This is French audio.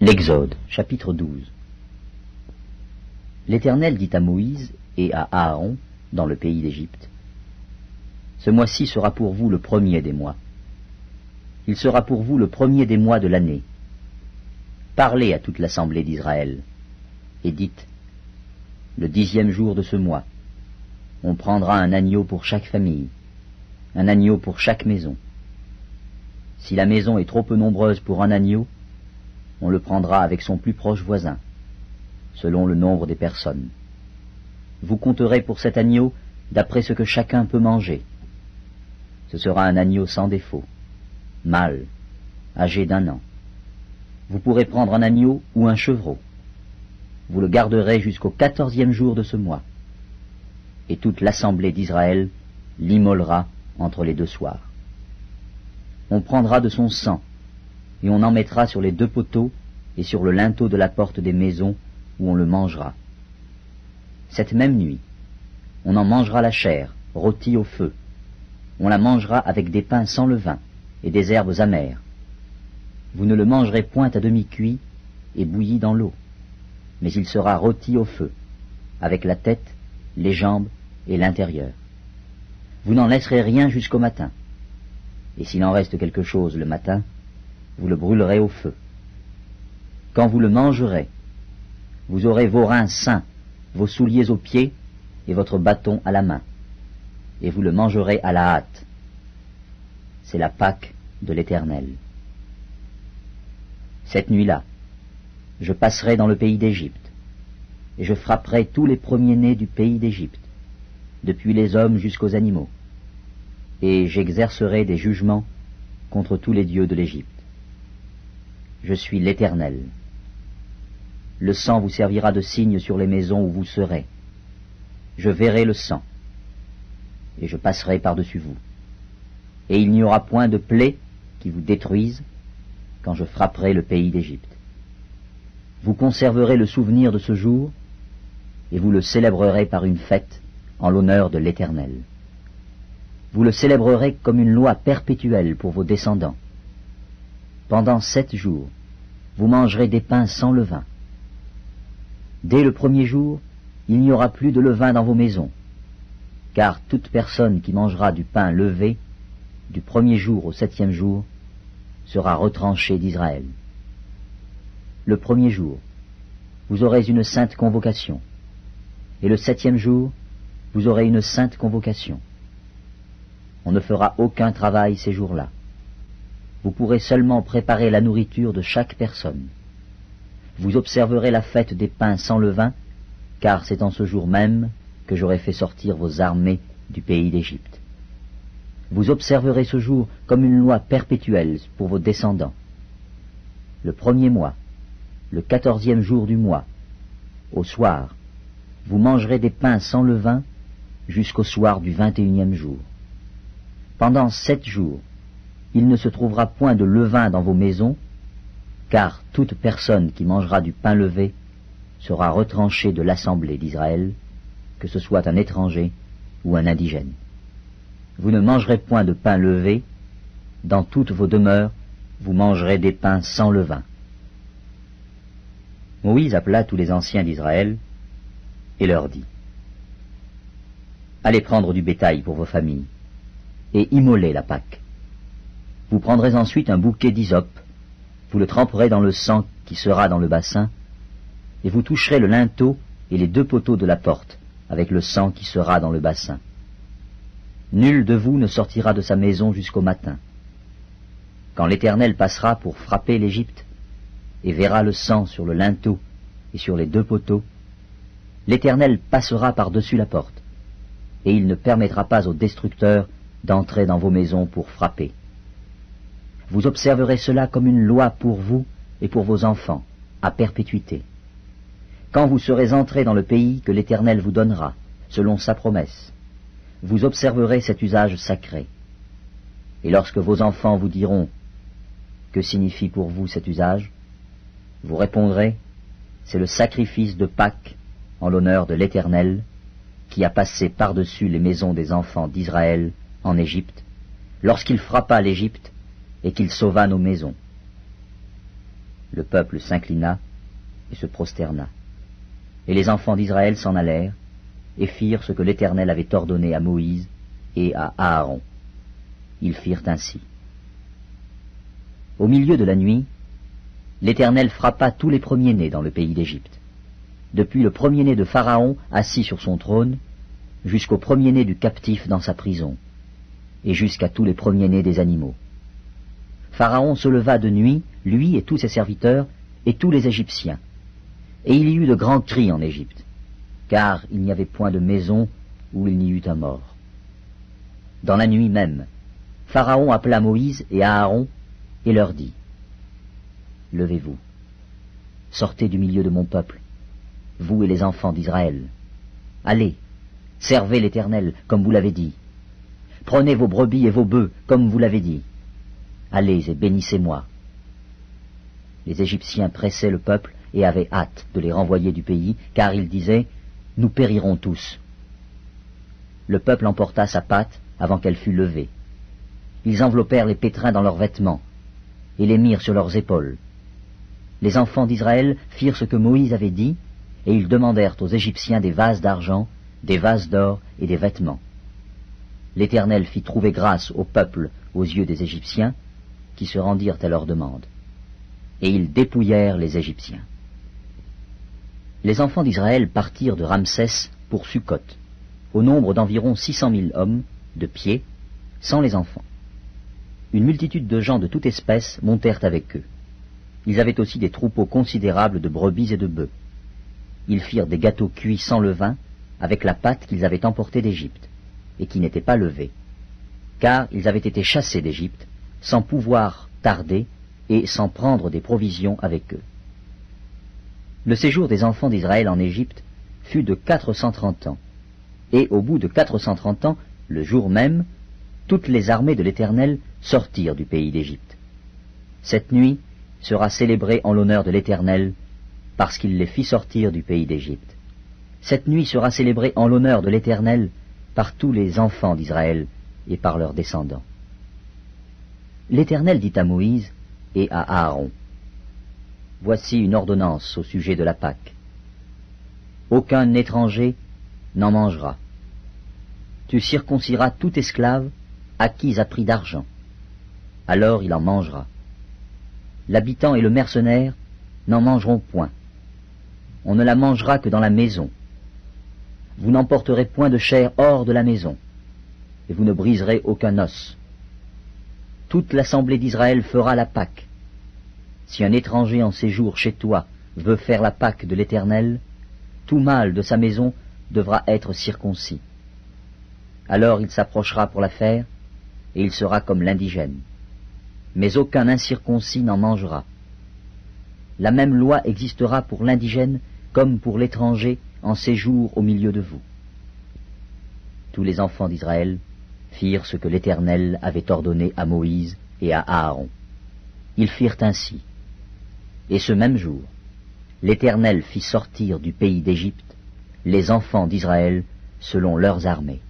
L'Exode, chapitre 12. L'Éternel dit à Moïse et à Aaron, dans le pays d'Égypte, « Ce mois-ci sera pour vous le premier des mois. Il sera pour vous le premier des mois de l'année. Parlez à toute l'assemblée d'Israël, et dites, le 10e jour de ce mois, on prendra un agneau pour chaque famille, un agneau pour chaque maison. Si la maison est trop peu nombreuse pour un agneau, on le prendra avec son plus proche voisin, selon le nombre des personnes. Vous compterez pour cet agneau d'après ce que chacun peut manger. Ce sera un agneau sans défaut, mâle, âgé d'1 an. Vous pourrez prendre un agneau ou un chevreau. Vous le garderez jusqu'au 14e jour de ce mois. Et toute l'assemblée d'Israël l'immolera entre les 2 soirs. On prendra de son sang, et on en mettra sur les 2 poteaux et sur le linteau de la porte des maisons où on le mangera. Cette même nuit, on en mangera la chair, rôtie au feu. On la mangera avec des pains sans levain et des herbes amères. Vous ne le mangerez point à demi-cuit et bouilli dans l'eau, mais il sera rôti au feu, avec la tête, les jambes et l'intérieur. Vous n'en laisserez rien jusqu'au matin, et s'il en reste quelque chose le matin, vous le brûlerez au feu. Quand vous le mangerez, vous aurez vos reins sains, vos souliers aux pieds et votre bâton à la main, et vous le mangerez à la hâte. C'est la Pâque de l'Éternel. Cette nuit-là, je passerai dans le pays d'Égypte, et je frapperai tous les premiers-nés du pays d'Égypte, depuis les hommes jusqu'aux animaux, et j'exercerai des jugements contre tous les dieux de l'Égypte. Je suis l'Éternel. Le sang vous servira de signe sur les maisons où vous serez. Je verrai le sang, et je passerai par-dessus vous. Et il n'y aura point de plaie qui vous détruise quand je frapperai le pays d'Égypte. Vous conserverez le souvenir de ce jour, et vous le célébrerez par une fête en l'honneur de l'Éternel. Vous le célébrerez comme une loi perpétuelle pour vos descendants. Pendant 7 jours, vous mangerez des pains sans levain. Dès le 1er jour, il n'y aura plus de levain dans vos maisons, car toute personne qui mangera du pain levé, du 1er jour au 7e jour, sera retranchée d'Israël. Le 1er jour, vous aurez une sainte convocation, et le 7e jour, vous aurez une sainte convocation. On ne fera aucun travail ces jours-là. Vous pourrez seulement préparer la nourriture de chaque personne. Vous observerez la fête des pains sans levain, car c'est en ce jour même que j'aurai fait sortir vos armées du pays d'Égypte. Vous observerez ce jour comme une loi perpétuelle pour vos descendants. Le 1er mois, le 14e jour du mois, au soir, vous mangerez des pains sans levain jusqu'au soir du 21e jour. Pendant 7 jours, il ne se trouvera point de levain dans vos maisons, car toute personne qui mangera du pain levé sera retranchée de l'assemblée d'Israël, que ce soit un étranger ou un indigène. Vous ne mangerez point de pain levé, dans toutes vos demeures, vous mangerez des pains sans levain. Moïse appela tous les anciens d'Israël et leur dit, « Allez prendre du bétail pour vos familles, et immolez la Pâque. Vous prendrez ensuite un bouquet d'hysope, vous le tremperez dans le sang qui sera dans le bassin, et vous toucherez le linteau et les 2 poteaux de la porte, avec le sang qui sera dans le bassin. Nul de vous ne sortira de sa maison jusqu'au matin. Quand l'Éternel passera pour frapper l'Égypte, et verra le sang sur le linteau et sur les 2 poteaux, l'Éternel passera par-dessus la porte, et il ne permettra pas au destructeur d'entrer dans vos maisons pour frapper. Vous observerez cela comme une loi pour vous et pour vos enfants, à perpétuité. Quand vous serez entrés dans le pays que l'Éternel vous donnera, selon sa promesse, vous observerez cet usage sacré. Et lorsque vos enfants vous diront « Que signifie pour vous cet usage ?» vous répondrez « C'est le sacrifice de Pâques en l'honneur de l'Éternel, qui a passé par-dessus les maisons des enfants d'Israël en Égypte, lorsqu'il frappa l'Égypte et qu'il sauva nos maisons. Le peuple s'inclina et se prosterna. Et les enfants d'Israël s'en allèrent et firent ce que l'Éternel avait ordonné à Moïse et à Aaron. Ils firent ainsi. Au milieu de la nuit, l'Éternel frappa tous les premiers-nés dans le pays d'Égypte, depuis le premier-né de Pharaon assis sur son trône, jusqu'au premier-né du captif dans sa prison, et jusqu'à tous les premiers-nés des animaux. Pharaon se leva de nuit, lui et tous ses serviteurs, et tous les Égyptiens. Et il y eut de grands cris en Égypte, car il n'y avait point de maison où il n'y eût un mort. Dans la nuit même, Pharaon appela Moïse et Aaron et leur dit, « Levez-vous, sortez du milieu de mon peuple, vous et les enfants d'Israël. Allez, servez l'Éternel comme vous l'avez dit. Prenez vos brebis et vos bœufs comme vous l'avez dit. Allez et bénissez-moi. » Les Égyptiens pressaient le peuple et avaient hâte de les renvoyer du pays, car ils disaient, « Nous périrons tous. » Le peuple emporta sa pâte avant qu'elle fût levée. Ils enveloppèrent les pétrins dans leurs vêtements et les mirent sur leurs épaules. Les enfants d'Israël firent ce que Moïse avait dit, et ils demandèrent aux Égyptiens des vases d'argent, des vases d'or et des vêtements. L'Éternel fit trouver grâce au peuple aux yeux des Égyptiens, qui se rendirent à leur demande. Et ils dépouillèrent les Égyptiens. Les enfants d'Israël partirent de Ramsès pour Sukkot, au nombre d'environ 600 000 hommes, de pied, sans les enfants. Une multitude de gens de toute espèce montèrent avec eux. Ils avaient aussi des troupeaux considérables de brebis et de bœufs. Ils firent des gâteaux cuits sans levain, avec la pâte qu'ils avaient emportée d'Égypte, et qui n'était pas levée, car ils avaient été chassés d'Égypte, sans pouvoir tarder et sans prendre des provisions avec eux. Le séjour des enfants d'Israël en Égypte fut de 430 ans, et au bout de 430 ans, le jour même, toutes les armées de l'Éternel sortirent du pays d'Égypte. Cette nuit sera célébrée en l'honneur de l'Éternel, parce qu'il les fit sortir du pays d'Égypte. Cette nuit sera célébrée en l'honneur de l'Éternel par tous les enfants d'Israël et par leurs descendants. L'Éternel dit à Moïse et à Aaron, « Voici une ordonnance au sujet de la Pâque. Aucun étranger n'en mangera. Tu circonciras tout esclave acquis à prix d'argent. Alors il en mangera. L'habitant et le mercenaire n'en mangeront point. On ne la mangera que dans la maison. Vous n'emporterez point de chair hors de la maison, et vous ne briserez aucun os. Toute l'assemblée d'Israël fera la Pâque. Si un étranger en séjour chez toi veut faire la Pâque de l'Éternel, tout mâle de sa maison devra être circoncis. Alors il s'approchera pour la faire, et il sera comme l'indigène. Mais aucun incirconcis n'en mangera. La même loi existera pour l'indigène comme pour l'étranger en séjour au milieu de vous. Tous les enfants d'Israël firent ce que l'Éternel avait ordonné à Moïse et à Aaron. Ils firent ainsi. Et ce même jour, l'Éternel fit sortir du pays d'Égypte les enfants d'Israël selon leurs armées.